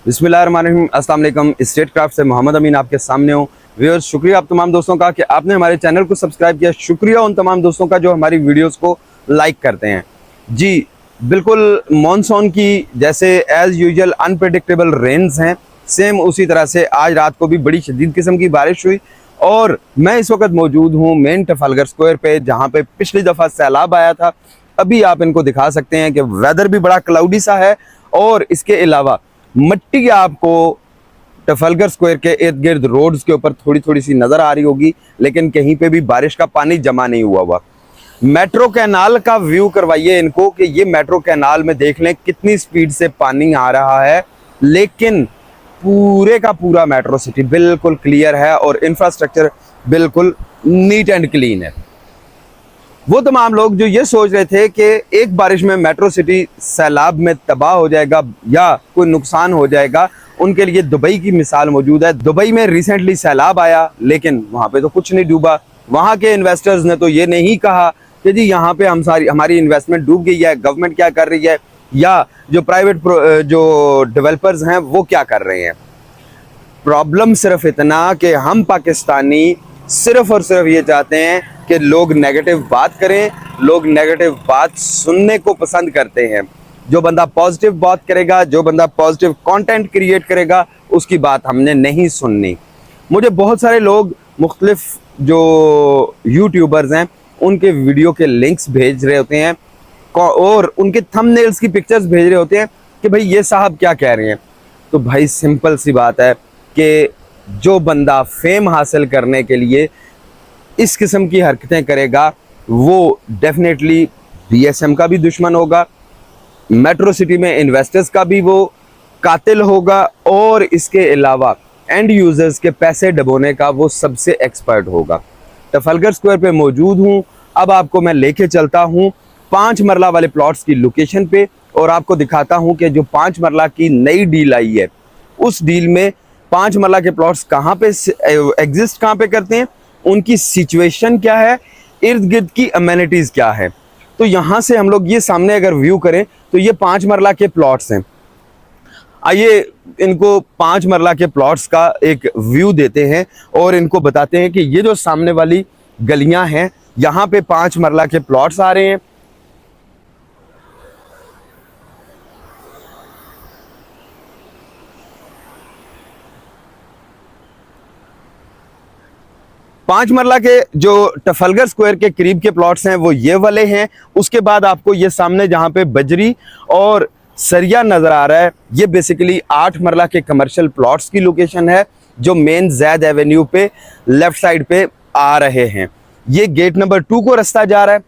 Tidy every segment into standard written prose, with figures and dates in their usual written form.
बिस्मिल्लाहिर्रहमानिर्रहीम, अस्सलाम वालेकुम। स्टेट क्राफ्ट से मोहम्मद अमीन आपके सामने हूँ। व्यूअर्स, शुक्रिया आप तमाम दोस्तों का कि आपने हमारे चैनल को सब्सक्राइब किया। शुक्रिया उन तमाम दोस्तों का जो हमारी वीडियोस को लाइक करते हैं। जी बिल्कुल, मॉनसून की जैसे एज यूजुअल अनप्रेडिक्टेबल रेन्स हैं, सेम उसी तरह से आज रात को भी बड़ी शदीद किस्म की बारिश हुई। और मैं इस वक्त मौजूद हूँ मेन ट्रफालगर स्क्वायर पे, जहाँ पे पिछली दफ़ा सैलाब आया था। अभी आप इनको दिखा सकते हैं कि वेदर भी बड़ा क्लाउडी सा है और इसके अलावा मट्टी आपको ट्रफालगर स्क्वायर के इर्द गिर्द रोड्स के ऊपर थोड़ी थोड़ी सी नज़र आ रही होगी, लेकिन कहीं पे भी बारिश का पानी जमा नहीं हुआ। मेट्रो कैनाल का व्यू करवाइए इनको कि ये मेट्रो कैनाल में देख लें कितनी स्पीड से पानी आ रहा है, लेकिन पूरे का पूरा मेट्रो सिटी बिल्कुल क्लियर है और इंफ्रास्ट्रक्चर बिल्कुल नीट एंड क्लीन है। वो तमाम लोग जो ये सोच रहे थे कि एक बारिश में मेट्रो सिटी सैलाब में तबाह हो जाएगा या कोई नुकसान हो जाएगा, उनके लिए दुबई की मिसाल मौजूद है। दुबई में रिसेंटली सैलाब आया, लेकिन वहाँ पे तो कुछ नहीं डूबा। वहाँ के इन्वेस्टर्स ने तो ये नहीं कहा कि जी यहाँ पे हमारी इन्वेस्टमेंट डूब गई है, गवर्नमेंट क्या कर रही है, या जो प्राइवेट जो डेवलपर्स हैं वो क्या कर रहे हैं। प्रॉब्लम सिर्फ इतना कि हम पाकिस्तानी सिर्फ और सिर्फ ये चाहते हैं कि लोग नेगेटिव बात करें, लोग नेगेटिव बात सुनने को पसंद करते हैं। जो बंदा पॉजिटिव बात करेगा, जो बंदा पॉजिटिव कंटेंट क्रिएट करेगा, उसकी बात हमने नहीं सुननी। मुझे बहुत सारे लोग मुख्तलिफ जो यूट्यूबर्स हैं उनके वीडियो के लिंक्स भेज रहे होते हैं और उनके थंबनेल्स की पिक्चर्स भेज रहे होते हैं कि भाई ये साहब क्या कह रहे हैं। तो भाई सिंपल सी बात है कि जो बंदा फेम हासिल करने के लिए इस किस्म की हरकतें करेगा वो डेफिनेटली बीएसएम का भी दुश्मन होगा, मेट्रो सिटी में इन्वेस्टर्स का भी वो कातिल होगा, और इसके अलावा एंड यूजर्स के पैसे डबोने का वो सबसे एक्सपर्ट होगा। ट्रफालगर स्क्वायर पे मौजूद हूँ। अब आपको मैं लेके चलता हूँ 5 मरला वाले प्लॉट्स की लोकेशन पे और आपको दिखाता हूँ कि जो 5 मरला की नई डील आई है उस डील में 5 मरला के प्लॉट्स कहाँ पे एग्जिस्ट कहाँ पे करते हैं, उनकी सिचुएशन क्या है, इर्द गिर्द की अमेनिटीज़ क्या है। तो यहाँ से हम लोग ये सामने अगर व्यू करें तो ये 5 मरला के प्लॉट्स हैं। आइए इनको 5 मरला के प्लॉट्स का एक व्यू देते हैं और इनको बताते हैं कि ये जो सामने वाली गलियां हैं यहाँ पे 5 मरला के प्लॉट्स आ रहे हैं। पांच मरला के जो ट्रफालगर स्क्वायर के करीब के प्लॉट्स हैं वो ये वाले हैं। उसके बाद आपको ये सामने जहाँ पे बजरी और सरिया नज़र आ रहा है, ये बेसिकली 8 मरला के कमर्शियल प्लॉट्स की लोकेशन है जो मेन जैद एवेन्यू पे लेफ्ट साइड पे आ रहे हैं। ये गेट नंबर 2 को रास्ता जा रहा है।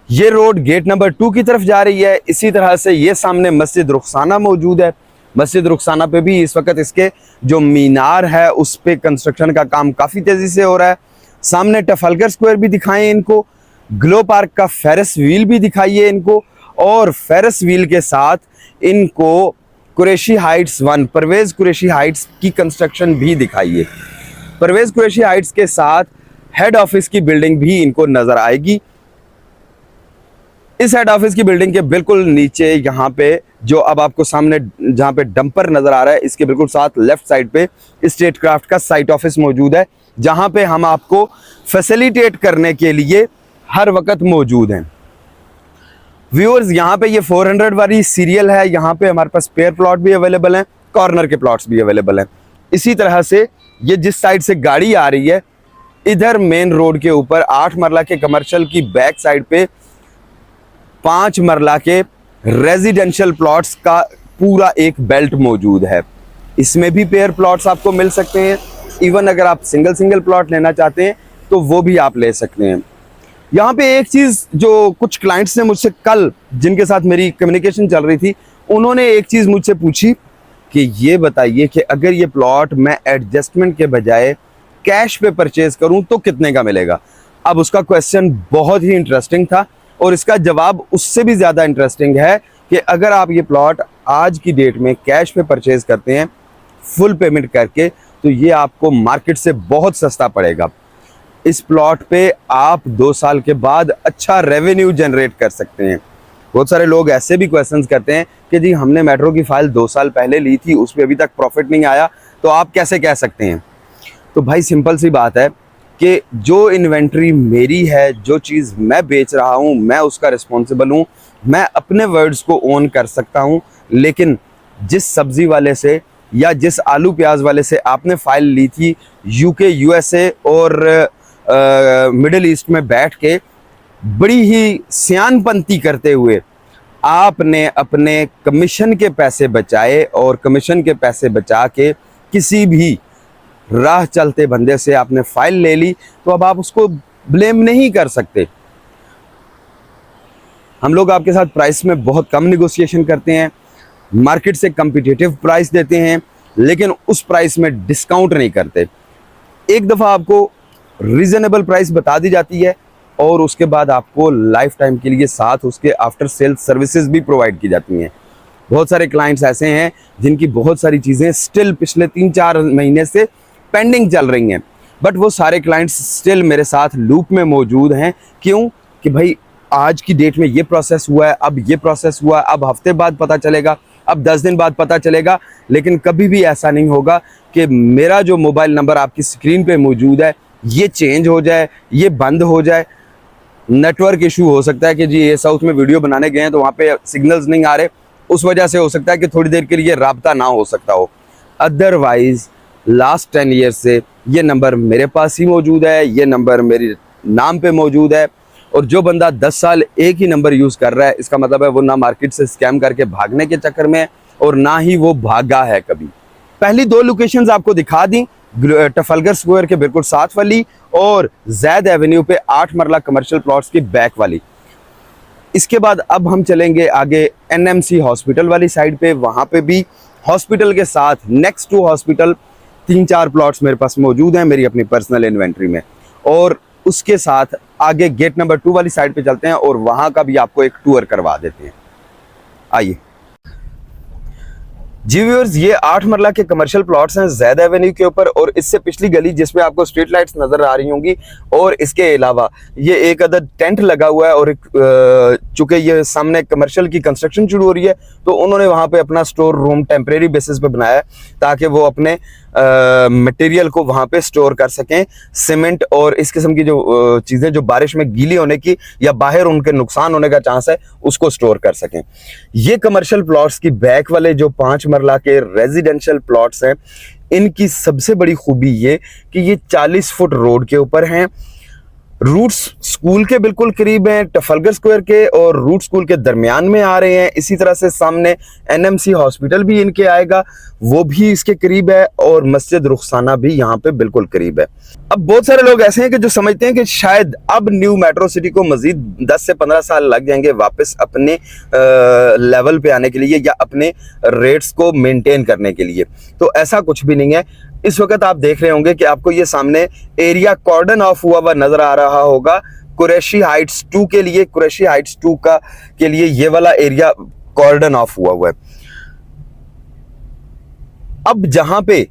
ये रोड गेट नंबर 2 की तरफ जा रही है। इसी तरह से ये सामने मस्जिद रुखसाना मौजूद है। मस्जिद रुखसाना पे भी इस वक्त इसके जो मीनार है उस पे कंस्ट्रक्शन का काम काफ़ी तेज़ी से हो रहा है। सामने ट्रफालगर स्क्वायर भी दिखाएं इनको, ग्लो पार्क का फेरिस व्हील भी दिखाइए इनको, और फेरिस व्हील के साथ इनको कुरैशी हाइट्स 1 परवेज़ कुरैशी हाइट्स की कंस्ट्रक्शन भी दिखाइए। परवेज़ कुरैशी हाइट्स के साथ हेड ऑफिस की बिल्डिंग भी इनको नज़र आएगी। इस हेड ऑफिस की बिल्डिंग के बिल्कुल नीचे यहाँ पे जो अब आपको सामने जहाँ पे डंपर नज़र आ रहा है, इसके बिल्कुल साथ लेफ्ट साइड पे स्टेट क्राफ्ट का साइट ऑफिस मौजूद है, जहाँ पे हम आपको फैसिलिटेट करने के लिए हर वक्त मौजूद हैं। व्यूअर्स, यहाँ पे ये 400 वाली सीरियल है। यहाँ पे हमारे पास पेयर प्लॉट भी अवेलेबल हैं, कॉर्नर के प्लॉट्स भी अवेलेबल हैं। इसी तरह से ये जिस साइड से गाड़ी आ रही है, इधर मेन रोड के ऊपर 8 मरला के कमर्शियल की बैक साइड पे 5 मरला के रेजिडेंशियल प्लॉट्स का पूरा एक बेल्ट मौजूद है। इसमें भी पेयर प्लॉट्स आपको मिल सकते हैं। इवन अगर आप सिंगल प्लॉट लेना चाहते हैं तो वो भी आप ले सकते हैं। यहाँ पे एक चीज़ जो कुछ क्लाइंट्स ने मुझसे कल, जिनके साथ मेरी कम्युनिकेशन चल रही थी, उन्होंने एक चीज़ मुझसे पूछी कि ये बताइए कि अगर ये प्लॉट मैं एडजस्टमेंट के बजाय कैश पे परचेज करूँ तो कितने का मिलेगा। अब उसका क्वेश्चन बहुत ही इंटरेस्टिंग था और इसका जवाब उससे भी ज़्यादा इंटरेस्टिंग है कि अगर आप ये प्लॉट आज की डेट में कैश पे परचेज करते हैं फुल पेमेंट करके, तो ये आपको मार्केट से बहुत सस्ता पड़ेगा। इस प्लॉट पे आप 2 साल के बाद अच्छा रेवेन्यू जनरेट कर सकते हैं। बहुत सारे लोग ऐसे भी क्वेश्चंस करते हैं कि जी हमने मेट्रो की फाइल 2 साल पहले ली थी, उस पर अभी तक प्रॉफिट नहीं आया, तो आप कैसे कह सकते हैं। तो भाई सिंपल सी बात है कि जो इन्वेंट्री मेरी है, जो चीज़ मैं बेच रहा हूँ, मैं उसका रिस्पॉन्सिबल हूँ, मैं अपने वर्ड्स को ओन कर सकता हूँ। लेकिन जिस सब्ज़ी वाले से या जिस आलू प्याज वाले से आपने फ़ाइल ली थी यूके, यूएसए और मिडिल ईस्ट में बैठ के बड़ी ही सियानपंती करते हुए आपने अपने कमीशन के पैसे बचाए और कमीशन के पैसे बचा के किसी भी राह चलते बंदे से आपने फाइल ले ली, तो अब आप उसको ब्लेम नहीं कर सकते। हम लोग आपके साथ प्राइस में बहुत कम निगोशिएशन करते हैं, मार्केट से कम्पिटिटिव प्राइस देते हैं, लेकिन उस प्राइस में डिस्काउंट नहीं करते। एक दफ़ा आपको रीज़नेबल प्राइस बता दी जाती है और उसके बाद आपको लाइफ टाइम के लिए साथ उसके आफ्टर सेल सर्विसेज भी प्रोवाइड की जाती हैं। बहुत सारे क्लाइंट्स ऐसे हैं जिनकी बहुत सारी चीज़ें स्टिल पिछले 3-4 महीने से पेंडिंग चल रही हैं, बट वो सारे क्लाइंट्स स्टिल मेरे साथ लूप में मौजूद हैं। क्यों? कि भाई आज की डेट में ये प्रोसेस हुआ है, अब ये प्रोसेस हुआ है, अब हफ्ते बाद पता चलेगा, अब 10 दिन बाद पता चलेगा। लेकिन कभी भी ऐसा नहीं होगा कि मेरा जो मोबाइल नंबर आपकी स्क्रीन पे मौजूद है ये चेंज हो जाए, ये बंद हो जाए। नेटवर्क इशू हो सकता है कि जी ये साउथ में वीडियो बनाने गए हैं तो वहाँ पे सिग्नल्स नहीं आ रहे, उस वजह से हो सकता है कि थोड़ी देर के लिए राब्ता ना हो सकता हो। अदरवाइज लास्ट 10 ईयर से ये नंबर मेरे पास ही मौजूद है, ये नंबर मेरे नाम पे मौजूद है। और जो बंदा 10 साल एक ही नंबर यूज़ कर रहा है, इसका मतलब है वो ना मार्केट से स्कैम करके भागने के चक्कर में है और ना ही वो भागा है कभी। पहली 2 लोकेशंस आपको दिखा दी, ट्रफलगर स्क्वायर के बिल्कुल साथ वाली और जैद एवेन्यू पे 8 मरला कमर्शियल प्लॉट्स की बैक वाली। इसके बाद अब हम चलेंगे आगे एनएमसी हॉस्पिटल वाली साइड पे। वहाँ पे भी हॉस्पिटल के साथ नेक्स्ट टू हॉस्पिटल 3-4 प्लॉट्स मेरे पास मौजूद हैं मेरी अपनी पर्सनल इन्वेंट्री में। और उसके साथ आगे गेट नंबर 2 वाली साइड पे चलते हैं और वहाँ का भी आपको एक टूर करवा देते हैं। आइए जी व्यूअर्स, ये 8 मरला के कमर्शियल प्लॉट्स हैं जैद एवेन्यू के ऊपर और इससे पिछली गली जिसमें आपको स्ट्रीट लाइट्स नजर आ रही होंगी। और इसके अलावा ये एक अदद टेंट लगा हुआ है और चूंकि ये सामने कमर्शियल की कंस्ट्रक्शन शुरू हो रही है तो उन्होंने वहाँ पे अपना स्टोर रूम टेम्परेरी बेसिस पे बनाया है ताकि वो अपने मटेरियल को वहाँ पे स्टोर कर सकें। सीमेंट और इस किस्म की जो चीज़ें जो बारिश में गीली होने की या बाहर उनके नुकसान होने का चांस है उसको स्टोर कर सकें। ये कमर्शियल प्लॉट्स की बैक वाले जो 5 मरला के रेजिडेंशियल प्लॉट्स हैं, इनकी सबसे बड़ी खूबी ये कि ये 40 फुट रोड के ऊपर हैं, रूट्स स्कूल के बिल्कुल करीब हैं, ट्रफलगर स्क्वायर के और रूट स्कूल के दरमियान में आ रहे हैं। इसी तरह से सामने एनएमसी हॉस्पिटल भी इनके आएगा, वो भी इसके करीब है और मस्जिद रुखसाना भी यहाँ पे बिल्कुल करीब है। अब बहुत सारे लोग ऐसे हैं कि जो समझते हैं कि शायद अब न्यू मेट्रो सिटी को मजीद 10 से 15 साल लग जाएंगे वापस अपने लेवल पे आने के लिए या अपने रेट्स को मेंटेन करने के लिए। तो ऐसा कुछ भी नहीं है। इस वक्त आप देख रहे होंगे कि आपको ये सामने एरिया कॉर्डन ऑफ हुआ हुआ नजर आ रहा होगा कुरैशी हाइट्स 2 के लिए। कुरैशी हाइट्स 2 का के लिए ये वाला एरिया कॉर्डन ऑफ हुआ है। अब जहां पे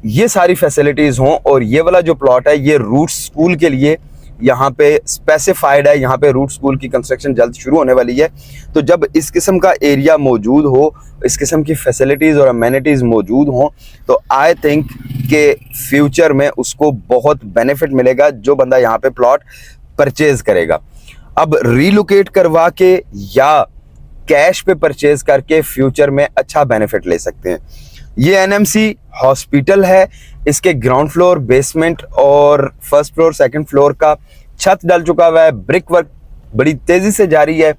ये सारी फैसिलिटीज हों और ये वाला जो प्लॉट है ये रूट स्कूल के लिए यहाँ पे स्पेसिफाइड है, यहाँ पे रूट स्कूल की कंस्ट्रक्शन जल्द शुरू होने वाली है। तो जब इस किस्म का एरिया मौजूद हो, इस किस्म की फैसिलिटीज़ और अमेनिटीज़ मौजूद हों, तो आई थिंक के फ्यूचर में उसको बहुत बेनिफिट मिलेगा जो बंदा यहाँ पे प्लॉट परचेज करेगा। अब रीलोकेट करवा के या कैश पे परचेज करके फ्यूचर में अच्छा बेनिफिट ले सकते हैं। ये एनएमसी हॉस्पिटल है, इसके ग्राउंड फ्लोर, बेसमेंट और फर्स्ट फ्लोर, सेकंड फ्लोर का छत डल चुका हुआ है, ब्रिक वर्क बड़ी तेजी से जारी है।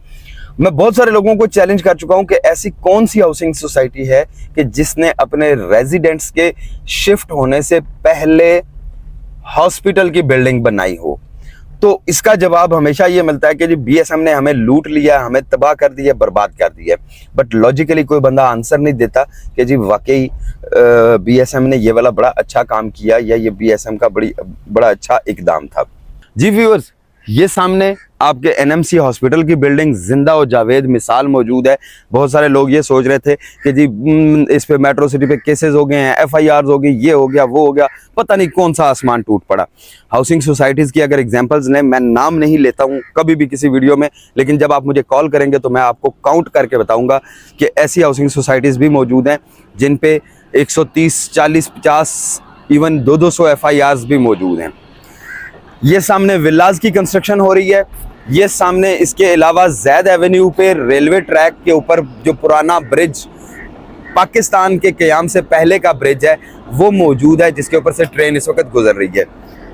मैं बहुत सारे लोगों को चैलेंज कर चुका हूं कि ऐसी कौन सी हाउसिंग सोसाइटी है कि जिसने अपने रेजिडेंट्स के शिफ्ट होने से पहले हॉस्पिटल की बिल्डिंग बनाई हो। तो इसका जवाब हमेशा ये मिलता है कि जी बीएसएम ने हमें लूट लिया, हमें तबाह कर दिया, बर्बाद कर दिया। बट लॉजिकली कोई बंदा आंसर नहीं देता कि जी वाकई बीएसएम ने ये वाला बड़ा अच्छा काम किया या ये बीएसएम का बड़ा अच्छा इकदाम था। जी व्यूअर्स, ये सामने आपके एनएमसी हॉस्पिटल की बिल्डिंग जिंदा और जावेद मिसाल मौजूद है। बहुत सारे लोग ये सोच रहे थे कि जी इस पे मेट्रो सिटी पे केसेस हो गए हैं, एफआईआर हो गई, ये हो गया वो हो गया, पता नहीं कौन सा आसमान टूट पड़ा। हाउसिंग सोसाइटीज़ की अगर एग्जांपल्स लें, मैं नाम नहीं लेता हूँ कभी भी किसी वीडियो में, लेकिन जब आप मुझे कॉल करेंगे तो मैं आपको काउंट करके बताऊँगा कि ऐसी हाउसिंग सोसाइटीज़ भी मौजूद हैं जिन पे 130, 40, 50, इवन 200 एफआईआर्स भी मौजूद हैं। ये सामने विलाज की कंस्ट्रक्शन हो रही है। ये सामने इसके अलावा जैद एवेन्यू पे रेलवे ट्रैक के ऊपर जो पुराना ब्रिज पाकिस्तान के क़याम से पहले का ब्रिज है वो मौजूद है, जिसके ऊपर से ट्रेन इस वक्त गुजर रही है।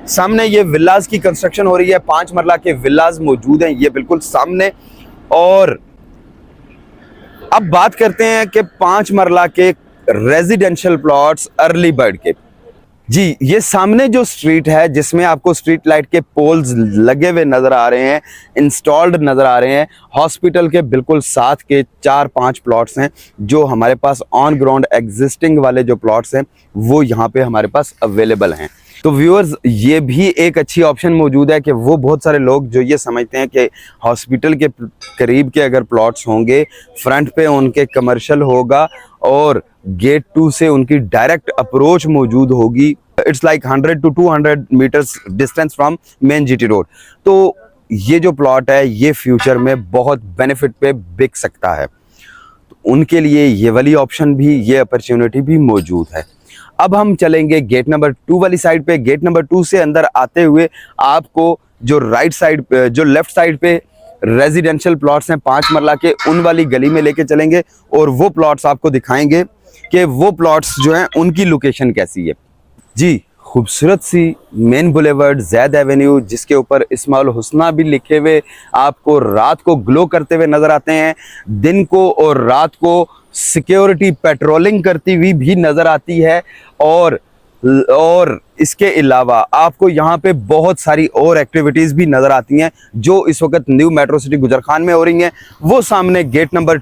सामने ये विलाज की कंस्ट्रक्शन हो रही है, 5 मरला के विलाज मौजूद हैं ये बिल्कुल सामने। और अब बात करते हैं कि 5 मरला के रेजिडेंशियल प्लॉट्स अर्ली बर्ड के। जी, ये सामने जो स्ट्रीट है जिसमें आपको स्ट्रीट लाइट के पोल्स लगे हुए नज़र आ रहे हैं, इंस्टॉल्ड नज़र आ रहे हैं, हॉस्पिटल के बिल्कुल साथ के 4-5 प्लॉट्स हैं जो हमारे पास ऑन ग्राउंड एग्जिस्टिंग वाले जो प्लॉट्स हैं वो यहाँ पे हमारे पास अवेलेबल हैं। तो व्यूअर्स, ये भी एक अच्छी ऑप्शन मौजूद है कि वो बहुत सारे लोग जो ये समझते हैं कि हॉस्पिटल के करीब के अगर प्लॉट्स होंगे, फ्रंट पे उनके कमर्शियल होगा और गेट 2 से उनकी डायरेक्ट अप्रोच मौजूद होगी। It's like 100 to 200 metres distance from main GT road. तो ये जो प्लॉट है ये फ्यूचर में बहुत बेनिफिट पे बिक सकता है, तो उनके लिए ये वाली ऑप्शन भी, ये अपॉर्चुनिटी भी मौजूद है। अब हम चलेंगे गेट नंबर 2 वाली साइड पे। गेट नंबर 2 से अंदर आते हुए आपको जो राइट साइड पे, जो लेफ्ट साइड पे रेजिडेंशियल प्लॉट्स हैं 5 मरला के, उन वाली गली में लेके चलेंगे और वो प्लॉट्स आपको दिखाएंगे कि वो प्लॉट्स जो हैं उनकी लोकेशन कैसी है। जी, खूबसूरत सी मेन बुलेवर्ड जैद एवेन्यू, जिसके ऊपर इस्माइल हुस्ना भी लिखे हुए आपको रात को ग्लो करते हुए नज़र आते हैं, दिन को और रात को सिक्योरिटी पेट्रोलिंग करती हुई भी नज़र आती है। और इसके अलावा आपको यहाँ पे बहुत सारी और एक्टिविटीज़ भी नज़र आती हैं जो इस वक्त न्यू मेट्रो सिटी गुजरखान में हो रही हैं। वो सामने गेट नंबर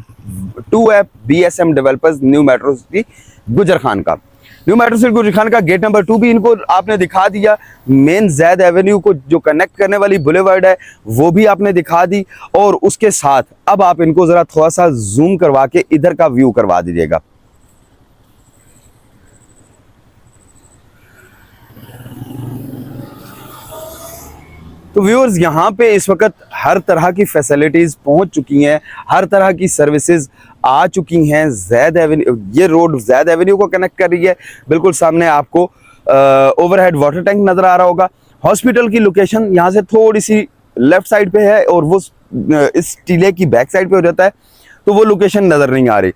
2 है, BSM developers new metro city Gujar Khan का। न्यू मेट्रो सिटी गुजरखान का गेट नंबर 2 भी इनको आपने दिखा दिया। मेन जैद एवेन्यू को जो कनेक्ट करने वाली बुलेवर्ड है वो भी आपने दिखा दी। और उसके साथ अब आप इनको ज़रा थोड़ा सा जूम करवा के इधर का व्यू करवा दीजिएगा। तो व्यूअर्स, यहाँ पे इस वक्त हर तरह की फैसिलिटीज़ पहुँच चुकी हैं, हर तरह की सर्विसेज आ चुकी हैं। जैद एवेन्यू, ये रोड जैद एवेन्यू को कनेक्ट कर रही है। बिल्कुल सामने आपको ओवरहेड वाटर टैंक नज़र आ रहा होगा। हॉस्पिटल की लोकेशन यहाँ से थोड़ी सी लेफ्ट साइड पे है और वो इस टीले की बैक साइड पे हो जाता है, तो वो लोकेशन नज़र नहीं आ रही।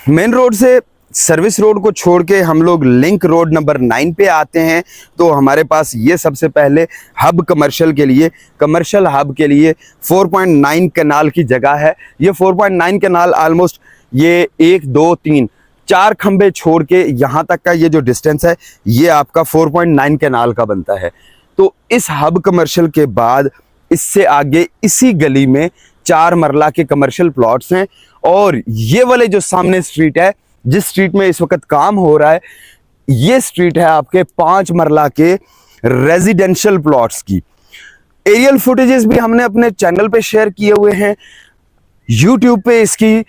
मेन रोड से सर्विस रोड को छोड़ के हम लोग लिंक रोड नंबर 9 पे आते हैं। तो हमारे पास ये सबसे पहले हब कमर्शियल के लिए, कमर्शियल हब के लिए 4.9 कनाल की जगह है। ये 4.9 कनाल ऑलमोस्ट ये 1, 2, 3, 4 खंबे छोड़ के यहाँ तक का ये जो डिस्टेंस है ये आपका 4.9 कनाल का बनता है। तो इस हब कमर्शियल के बाद इससे आगे इसी गली में 4 मरला के कमर्शियल प्लॉट्स हैं। और ये वाले जो सामने स्ट्रीट है, जिस स्ट्रीट में इस वक्त काम हो रहा है, ये स्ट्रीट है आपके 5 मरला के रेजिडेंशियल प्लॉट्स की। एरियल फुटेजेस भी हमने अपने चैनल पे शेयर किए हुए हैं। यूट्यूब पे इसकी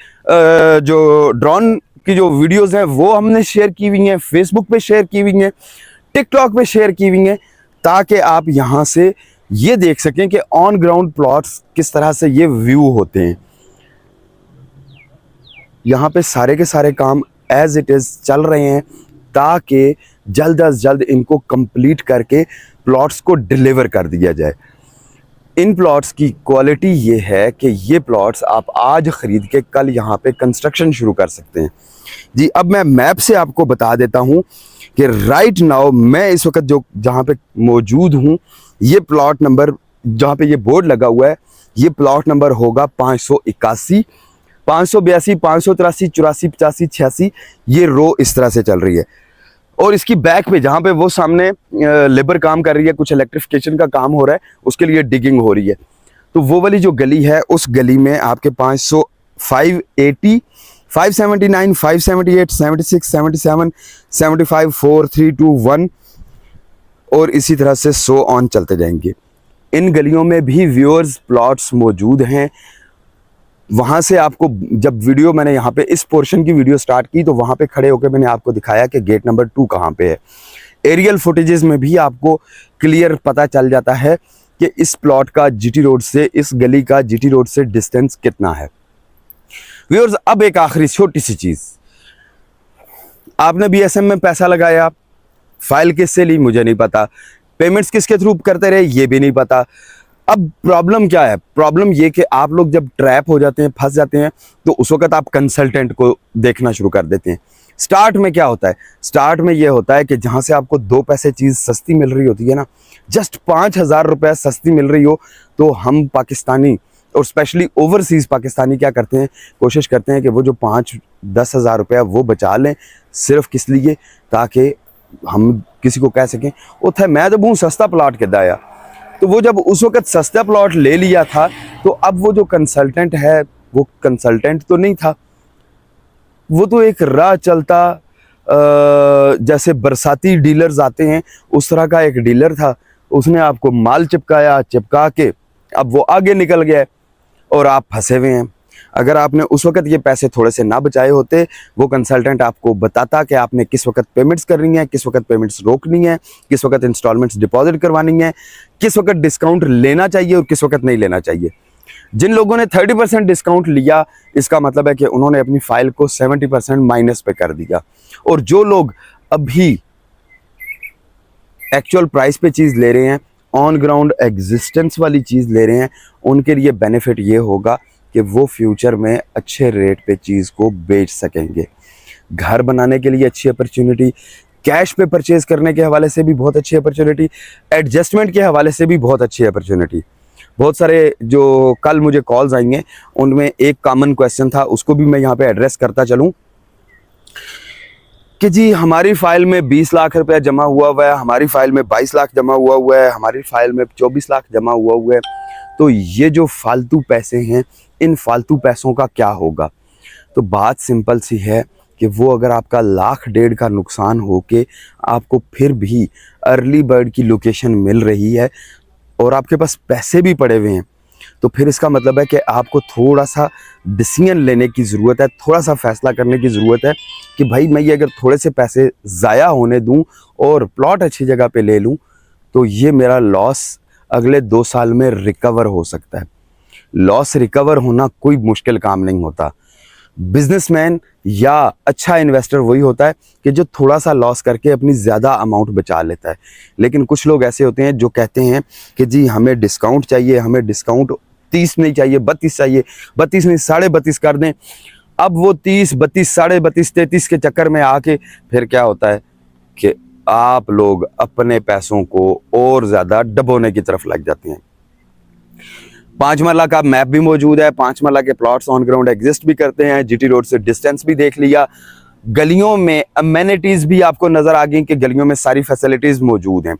जो ड्रोन की जो वीडियोस हैं वो हमने शेयर की हुई हैं, फेसबुक पे शेयर की हुई हैं, टिकटॉक पे शेयर की हुई हैं, ताकि आप यहाँ से ये देख सकें कि ऑन ग्राउंड प्लॉट्स किस तरह से ये व्यू होते हैं। यहाँ पे सारे के सारे काम एज इट इज़ चल रहे हैं ताकि जल्द अज जल्द इनको कंप्लीट करके प्लॉट्स को डिलीवर कर दिया जाए। इन प्लॉट्स की क्वालिटी ये है कि ये प्लॉट्स आप आज ख़रीद के कल यहाँ पे कंस्ट्रक्शन शुरू कर सकते हैं। जी, अब मैं मैप से आपको बता देता हूँ कि राइट नाउ मैं इस वक्त जो जहाँ पे मौजूद हूँ, ये प्लॉट नंबर जहाँ पे ये बोर्ड लगा हुआ है, ये प्लॉट नंबर होगा 581, 582, 583, 84, 85, 86। ये रो इस तरह से चल रही है। और इसकी बैक पे जहाँ पे वो सामने लेबर काम कर रही है, कुछ इलेक्ट्रिफिकेशन का काम हो रहा है, उसके लिए डिगिंग हो रही है। तो वो वाली जो गली है, उस गली में आपके 500, 580, 579, 578, 76, 77, 75, 4, 3, 2, 1 और इसी तरह से 100 ऑन चलते जाएंगे। इन गलियों में भी व्यूअर्स प्लॉट्स मौजूद हैं। वहाँ से आपको जब वीडियो मैंने यहाँ पे इस पोर्शन की वीडियो स्टार्ट की तो वहाँ पे खड़े होकर मैंने आपको दिखाया कि गेट नंबर 2 कहाँ पे है। एरियल फुटेजेस में भी आपको क्लियर पता चल जाता है कि इस प्लॉट का जीटी रोड से, इस गली का जीटी रोड से डिस्टेंस कितना है। व्यूअर्स, अब एक आखिरी छोटी सी चीज़, आपने बीएसएम में पैसा लगाया, फाइल किससे ली मुझे नहीं पता, पेमेंट्स किसके थ्रू करते रहे ये भी नहीं पता। अब प्रॉब्लम क्या है? प्रॉब्लम ये कि आप लोग जब ट्रैप हो जाते हैं, फंस जाते हैं, तो उस वक्त आप कंसल्टेंट को देखना शुरू कर देते हैं। स्टार्ट में क्या होता है? स्टार्ट में ये होता है कि जहाँ से आपको 2 पैसे चीज़ सस्ती मिल रही होती है ना, जस्ट 5,000 रुपये सस्ती मिल रही हो, तो हम पाकिस्तानी और स्पेशली ओवरसीज़ पाकिस्तानी क्या करते हैं, कोशिश करते हैं कि वो जो 5-10 हज़ार रुपया वो बचा लें। सिर्फ किस लिए? ताकि हम किसी को कह सकें उथे मैं तो बहुत सस्ता प्लाट के दाया। तो वो जब उस वक्त सस्ता प्लॉट ले लिया था, तो अब वो जो कंसल्टेंट है वो कंसल्टेंट तो नहीं था, वो तो एक राह चलता जैसे बरसाती डीलर्स आते हैं उस तरह का एक डीलर था। उसने आपको माल चिपकाया, चिपका के अब वो आगे निकल गया और आप फंसे हुए हैं। अगर आपने उस वक्त ये पैसे थोड़े से ना बचाए होते, वो कंसल्टेंट आपको बताता कि आपने किस वक्त पेमेंट्स करनी है, किस वक्त पेमेंट्स रोकनी है, किस वक्त इंस्टॉलमेंट्स डिपॉजिट करवानी है, किस वक्त डिस्काउंट लेना चाहिए और किस वक्त नहीं लेना चाहिए। जिन लोगों ने 30% डिस्काउंट लिया, इसका मतलब है कि उन्होंने अपनी फाइल को 70% माइनस पे कर दिया। और जो लोग अभी एक्चुअल प्राइस पे चीज़ ले रहे हैं, ऑन ग्राउंड एग्जिस्टेंस वाली चीज़ ले रहे हैं, उनके लिए बेनिफिट ये होगा कि वो फ्यूचर में अच्छे रेट पे चीज़ को बेच सकेंगे। घर बनाने के लिए अच्छी अपॉर्चुनिटी, कैश पे परचेज करने के हवाले से भी बहुत अच्छी अपॉर्चुनिटी, एडजस्टमेंट के हवाले से भी बहुत अच्छी अपॉर्चुनिटी। बहुत सारे जो कल मुझे कॉल्स आएंगे उनमें एक कॉमन क्वेश्चन था, उसको भी मैं यहाँ पे एड्रेस करता चलूँ कि जी हमारी फाइल में 20 लाख रुपया जमा हुआ है, हमारी फाइल में 22 लाख जमा हुआ है, हमारी फाइल में 24 लाख जमा हुआ है, तो ये जो फालतू पैसे हैं, इन फालतू पैसों का क्या होगा? तो बात सिंपल सी है कि वो अगर आपका 1,00,000-1,500,000 का नुकसान हो के आपको फिर भी अर्ली बर्ड की लोकेशन मिल रही है और आपके पास पैसे भी पड़े हुए हैं, तो फिर इसका मतलब है कि आपको थोड़ा सा डिसीजन लेने की ज़रूरत है, थोड़ा सा फैसला करने की ज़रूरत है कि भाई मैं ये अगर थोड़े से पैसे ज़ाया होने दूं और प्लॉट अच्छी जगह पे ले लूं, तो ये मेरा लॉस अगले 2 साल में रिकवर हो सकता है। लॉस रिकवर होना कोई मुश्किल काम नहीं होता। बिजनेसमैन या अच्छा इन्वेस्टर वही होता है कि जो थोड़ा सा लॉस करके अपनी ज़्यादा अमाउंट बचा लेता है। लेकिन कुछ लोग ऐसे होते हैं जो कहते हैं कि जी हमें डिस्काउंट चाहिए, हमें डिस्काउंट 30 नहीं चाहिए, 32 चाहिए, 32 नहीं 32.5 कर दें। अब वो 30, 32, 32.5, 33 के चक्कर में आके फिर क्या होता है कि आप लोग अपने पैसों को और ज़्यादा डबोने की तरफ लग जाते हैं। 5 मरला का मैप भी मौजूद है, 5 मरला के प्लॉट्स ऑन ग्राउंड एग्जिस्ट भी करते हैं, जीटी रोड से डिस्टेंस भी देख लिया, गलियों में अमेनिटीज़ भी आपको नज़र आ गई कि गलियों में सारी फैसिलिटीज़ मौजूद हैं।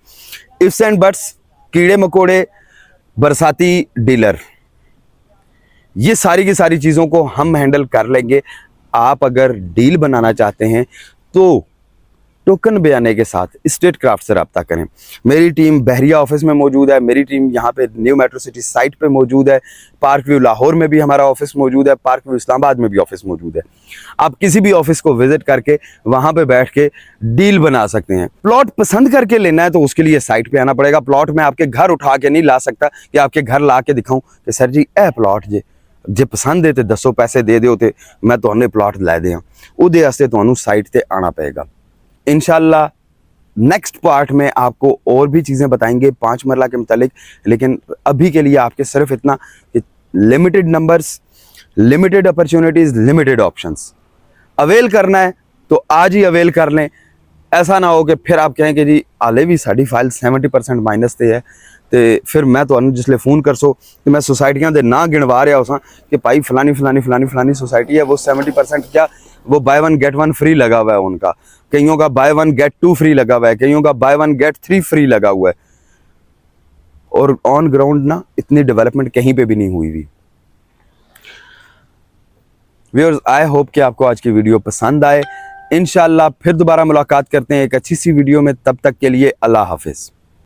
इफ्स एंड बट्स, कीड़े मकोड़े, बरसाती डीलर, ये सारी की सारी चीज़ों को हम हैंडल कर लेंगे। आप अगर डील बनाना चाहते हैं तो टोकन बयाने के साथ स्टेट क्राफ्ट से रब्ता करें। मेरी टीम बहरिया ऑफिस में मौजूद है, मेरी टीम यहाँ पे न्यू मेट्रो सिटी साइट पे मौजूद है, पार्क व्यू लाहौर में भी हमारा ऑफिस मौजूद है, पार्क व्यू इस्लामाबाद में भी ऑफिस मौजूद है। आप किसी भी ऑफिस को विजिट करके वहाँ पे बैठ के डील बना सकते हैं। प्लॉट पसंद करके लेना है तो उसके लिए साइट पे आना पड़ेगा। प्लॉट में आपके घर उठा के नहीं ला सकता कि आपके घर ला के दिखाऊँ कि सर जी ए प्लॉट जे पसंद है तो 10 पैसे दे दो तो मैं तुहानू प्लॉट लै दें, उहदे वास्ते तुहानू साइट ते आना पएगा। इंशाल्लाह नेक्स्ट पार्ट में आपको और भी चीज़ें बताएंगे 5 मरला के मुतालिक, लेकिन अभी के लिए आपके सिर्फ इतना कि limited numbers, limited opportunities, limited options avail करना है तो आज ही अवेल कर लें। ऐसा ना हो कि फिर आप कहें कि जी हाले भी साड़ी फाइल 70% माइनस ते है, तो फिर मैं तो जिसले फ़ोन कर सो कि मैं सोसाइटियां दे ना गिनवा रहा उस कि भाई फलानी फलानी फलानी फलानी सोसाइटी है, वो 70% क्या वो बाय 1 गेट 1 फ्री लगा हुआ है उनका, कईयों का बाय 1 गेट 2 फ्री लगा हुआ है, कईयों का बाय 1 गेट 3 फ्री लगा हुआ है। और ऑन ग्राउंड ना इतनी डेवलपमेंट कहीं पे भी नहीं हुई हुई। व्यूअर्स, आई होप कि आपको आज की वीडियो पसंद आए। इंशाल्लाह फिर दोबारा मुलाकात करते हैं एक अच्छी सी वीडियो में। तब तक के लिए अल्लाह हाफिज़।